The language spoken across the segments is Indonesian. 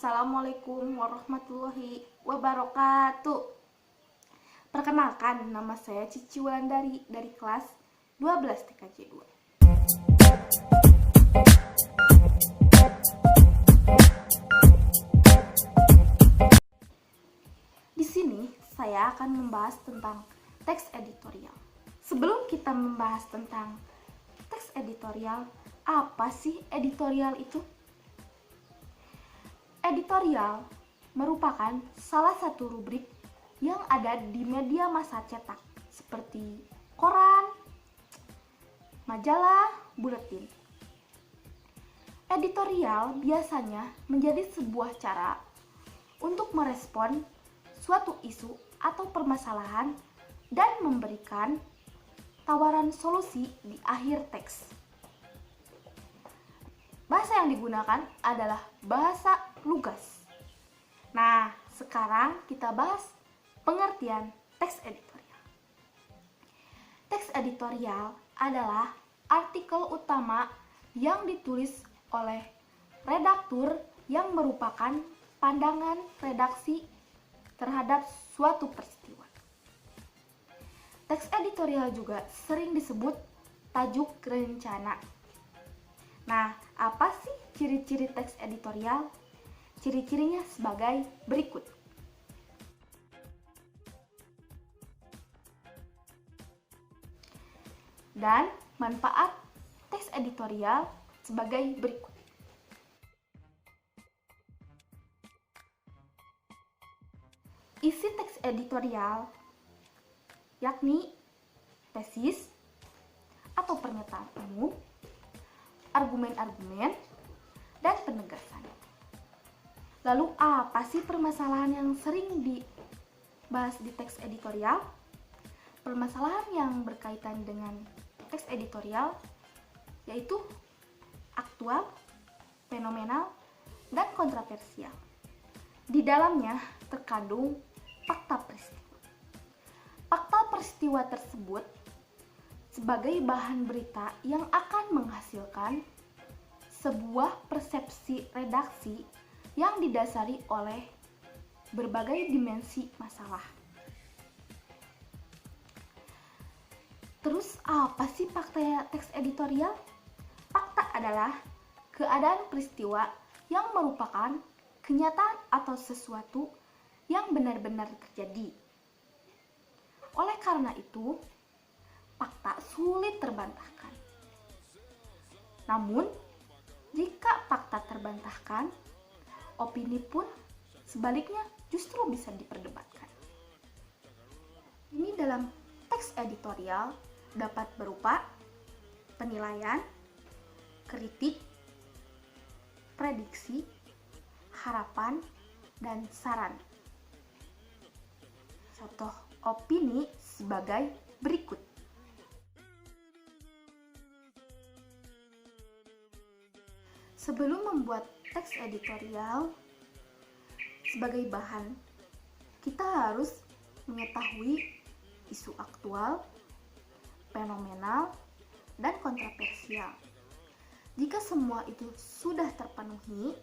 Assalamualaikum warahmatullahi wabarakatuh. Perkenalkan, nama saya Cici Wulandari dari kelas 12 TKJ 2. Di sini saya akan membahas tentang teks editorial. Sebelum kita membahas tentang teks editorial, apa sih editorial itu? Editorial merupakan salah satu rubrik yang ada di media massa cetak seperti koran, majalah, buletin. Editorial biasanya menjadi sebuah cara untuk merespon suatu isu atau permasalahan dan memberikan tawaran solusi di akhir teks. Bahasa yang digunakan adalah bahasa lugas. Nah, sekarang kita bahas pengertian teks editorial. Teks editorial adalah artikel utama yang ditulis oleh redaktur yang merupakan pandangan redaksi terhadap suatu peristiwa. Teks editorial juga sering disebut tajuk rencana. Nah, apa sih ciri-ciri teks editorial? Ciri-cirinya sebagai berikut. Dan manfaat teks editorial sebagai berikut. Isi teks editorial yakni tesis atau pernyataan umum, argumen-argumen, dan penegasan. Lalu apa sih permasalahan yang sering dibahas di teks editorial? Permasalahan yang berkaitan dengan teks editorial yaitu aktual, fenomenal, dan kontroversial. Di dalamnya terkandung fakta peristiwa. Fakta peristiwa tersebut sebagai bahan berita yang akan menghasilkan sebuah persepsi redaksi yang didasari oleh berbagai dimensi masalah. Terus apa sih fakta teks editorial? Fakta adalah keadaan peristiwa yang merupakan kenyataan atau sesuatu yang benar-benar terjadi. Oleh karena itu, fakta sulit terbantahkan. Namun, jika fakta terbantahkan, opini pun sebaliknya justru bisa diperdebatkan. Ini dalam teks editorial dapat berupa penilaian, kritik, prediksi, harapan, dan saran. Contoh opini sebagai berikut. Sebelum membuat teks editorial sebagai bahan, kita harus mengetahui isu aktual, fenomenal, dan kontroversial. Jika semua itu sudah terpenuhi,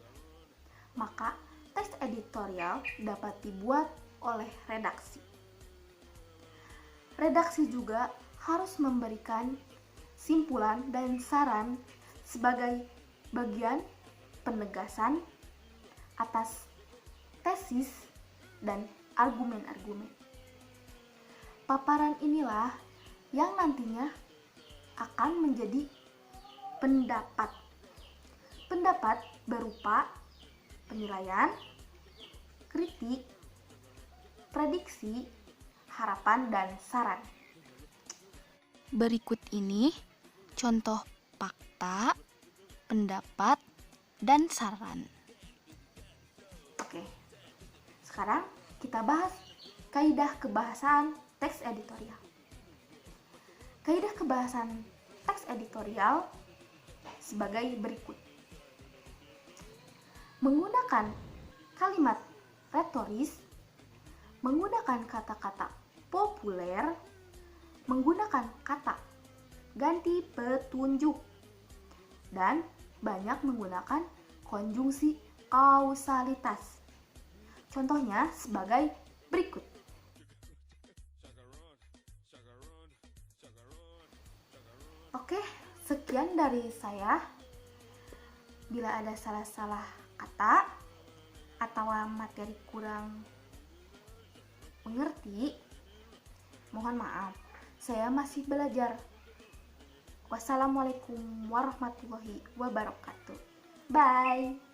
maka teks editorial dapat dibuat oleh redaksi. Redaksi juga harus memberikan simpulan dan saran sebagai bagian penegasan atas tesis dan argumen-argumen. Paparan inilah yang nantinya akan menjadi pendapat. Pendapat berupa penilaian, kritik, prediksi, harapan, dan saran. Berikut ini contoh fakta, pendapat, dan saran. Oke, sekarang kita bahas kaidah kebahasaan teks editorial. Kaidah kebahasan teks editorial sebagai berikut. Menggunakan kalimat retoris, menggunakan kata-kata populer, menggunakan kata ganti petunjuk, dan banyak menggunakan konjungsi kausalitas. Contohnya sebagai berikut. Oke, sekian dari saya. Bila ada salah-salah kata atau materi kurang mengerti, mohon maaf. Saya masih belajar. Wassalamualaikum warahmatullahi wabarakatuh. Bye.